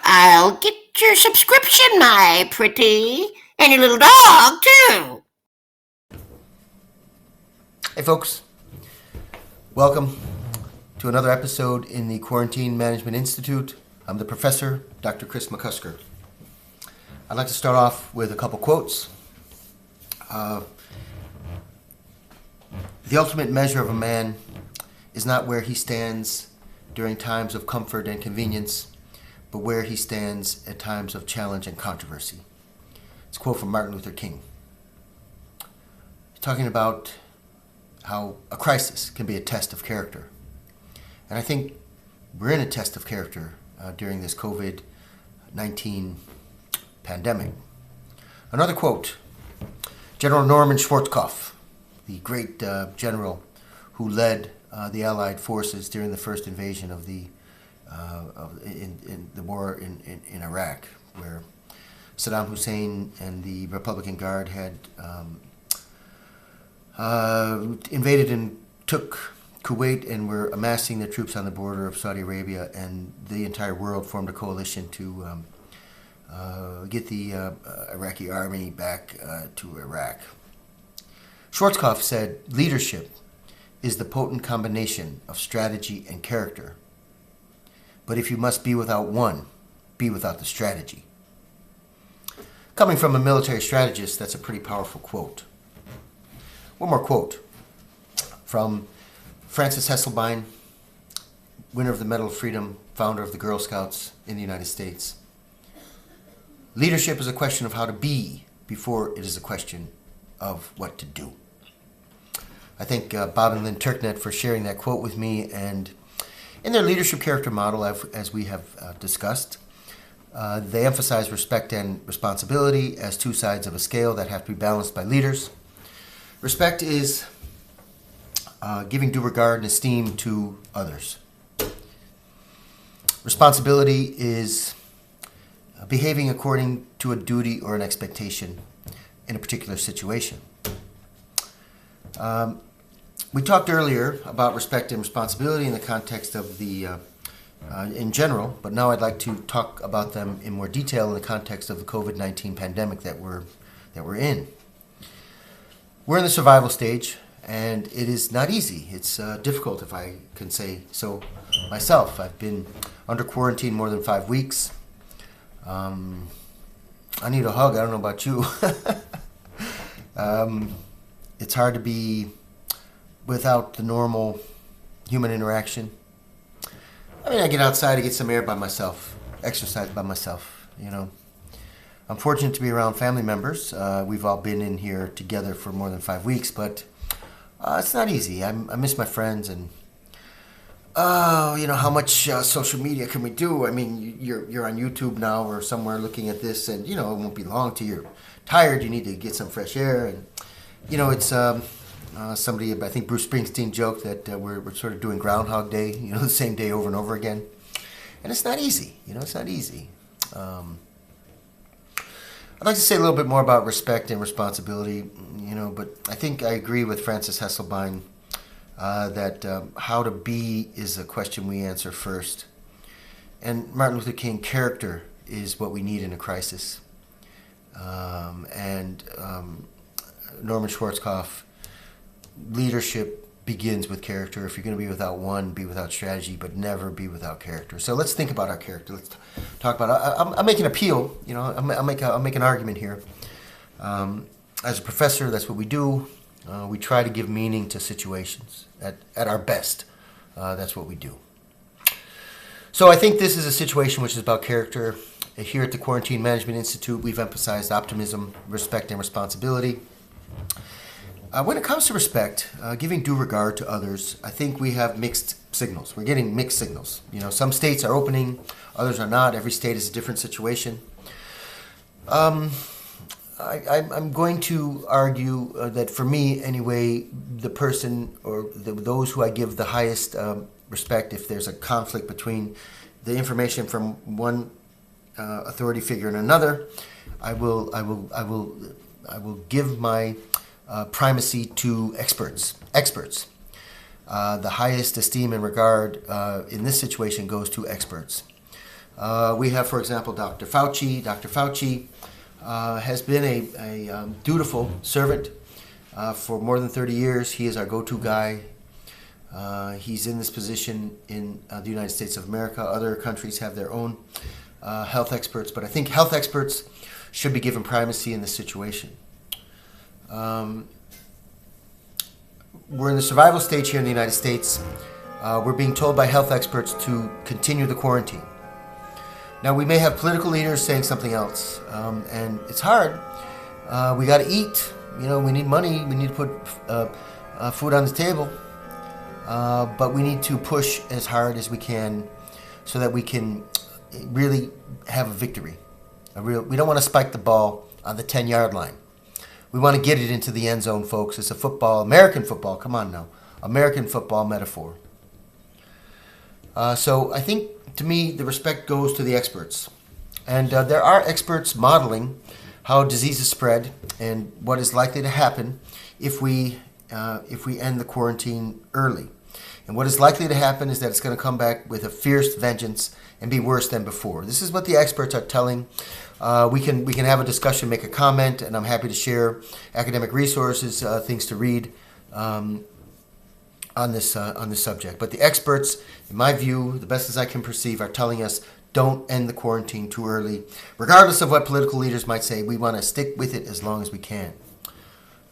I'll get your subscription, my pretty. And your little dog, too. Hey folks, welcome to another episode in the Quarantine Management Institute. I'm the professor, Dr. Chris McCusker. I'd like to start off with a couple quotes. The ultimate measure of a man is not where he stands during times of comfort and convenience, but where he stands at times of challenge and controversy. It's a quote from Martin Luther King. He's talking about how a crisis can be a test of character. And I think we're in a test of character during this COVID-19 pandemic. Another quote, General Norman Schwarzkopf, the great general who led the Allied forces during the first invasion of the war in Iraq, where Saddam Hussein and the Republican Guard had invaded and took Kuwait and were amassing their troops on the border of Saudi Arabia, and the entire world formed a coalition to get the Iraqi army back to Iraq. Schwarzkopf said, "Leadership is the potent combination of strategy and character. But if you must be without one, be without the strategy." Coming from a military strategist, that's a pretty powerful quote. One more quote from Frances Hesselbein, winner of the Medal of Freedom, founder of the Girl Scouts in the United States. Leadership is a question of how to be before it is a question of what to do. I thank Bob and Lynn Turknet for sharing that quote with me, and in their leadership character model, as we have discussed, they emphasize respect and responsibility as two sides of a scale that have to be balanced by leaders. Respect is giving due regard and esteem to others. Responsibility is behaving according to a duty or an expectation in a particular situation. We talked earlier about respect and responsibility in the context of the in general, but now I'd like to talk about them in more detail in the context of the COVID-19 pandemic that we're in. We're in the survival stage, and it is not easy. It's difficult, if I can say so myself. I've been under quarantine more than 5 weeks. I need a hug. I don't know about you. It's hard to be without the normal human interaction. I mean, I get outside to get some air by myself, exercise by myself, you know. I'm fortunate to be around family members. We've all been in here together for more than 5 weeks, but it's not easy. I miss my friends, and how much social media can we do? I mean, you're on YouTube now or somewhere looking at this, and, it won't be long till you're tired. You need to get some fresh air, and, it's somebody, I think Bruce Springsteen joked that we're sort of doing Groundhog Day, the same day over and over again. And it's not easy, it's not easy. I'd like to say a little bit more about respect and responsibility, but I think I agree with Frances Hesselbein that how to be is a question we answer first. And Martin Luther King, character is what we need in a crisis. Norman Schwarzkopf, leadership begins with character. If you're going to be without one, be without strategy, but never be without character. So let's think about our character. Let's talk about. I'll make an appeal. I'll make an argument here. As a professor, that's what we do. We try to give meaning to situations at our best. That's what we do. So I think this is a situation which is about character. Here at the Quarantine Management Institute, we've emphasized optimism, respect, and responsibility. When it comes to respect, giving due regard to others, I think we have mixed signals. We're getting mixed signals. Some states are opening, others are not. Every state is a different situation. I'm going to argue that for me, anyway, the person or those who I give the highest respect, if there's a conflict between the information from one authority figure and another, I will give my primacy to experts. The highest esteem and regard in this situation goes to experts. We have, for example, Dr. Fauci. Dr. Fauci has been a dutiful servant for more than 30 years. He is our go-to guy. He's in this position in the United States of America. Other countries have their own health experts, but I think health experts should be given primacy in this situation. We're in the survival stage here in the United States. We're being told by health experts to continue the quarantine. Now, we may have political leaders saying something else, and it's hard. We got to eat. You know, we need money. We need to put food on the table. But we need to push as hard as we can so that we can really have a victory. We don't want to spike the ball on the 10-yard line. We want to get it into the end zone, folks. It's a football, American football. Come on now. American football metaphor. So I think, to me, the respect goes to the experts. And there are experts modeling how diseases spread and what is likely to happen if we end the quarantine early. And what is likely to happen is that it's going to come back with a fierce vengeance and be worse than before. This is what the experts are telling. We can have a discussion, make a comment, and I'm happy to share academic resources, things to read on this subject. But the experts, in my view, the best as I can perceive, are telling us don't end the quarantine too early. Regardless of what political leaders might say, we want to stick with it as long as we can.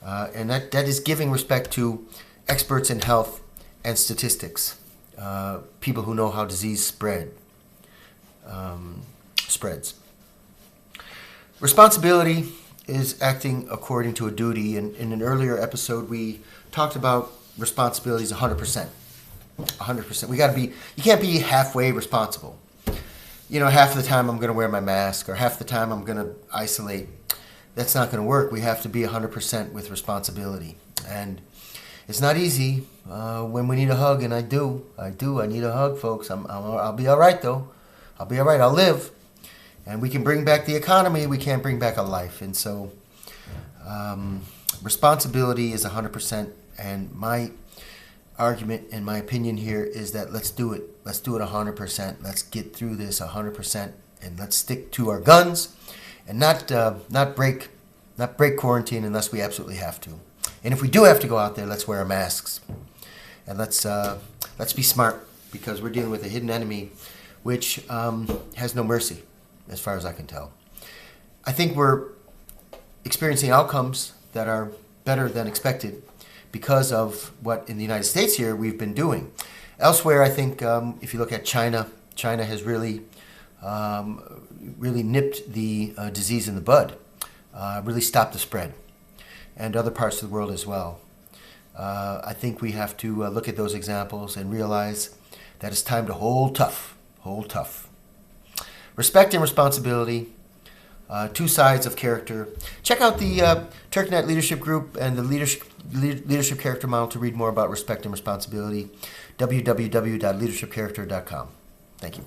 And that is giving respect to experts in health and statistics, people who know how disease spreads. Responsibility is acting according to a duty. And in an earlier episode, we talked about responsibility is 100%. 100%. You can't be halfway responsible. You know, half the time I'm going to wear my mask, or half the time I'm going to isolate. That's not going to work. We have to be 100% with responsibility. And it's not easy when we need a hug, and I do. I need a hug, folks. I'll be all right, though. I'll be all right. I'll live. And we can bring back the economy. We can't bring back a life. And so responsibility is 100%. And my argument and my opinion here is that let's do it. Let's do it 100%. Let's get through this 100%. And let's stick to our guns and not break quarantine unless we absolutely have to. And if we do have to go out there, let's wear our masks. And let's be smart, because we're dealing with a hidden enemy which has no mercy, as far as I can tell. I think we're experiencing outcomes that are better than expected because of what in the United States here we've been doing. Elsewhere, I think if you look at China, China has really nipped the disease in the bud, really stopped the spread, and other parts of the world as well. I think we have to look at those examples and realize that it's time to hold tough, hold tough. Respect and responsibility, two sides of character. Check out the TurkNet Leadership Group and the Leadership Character Model to read more about respect and responsibility. www.leadershipcharacter.com. Thank you.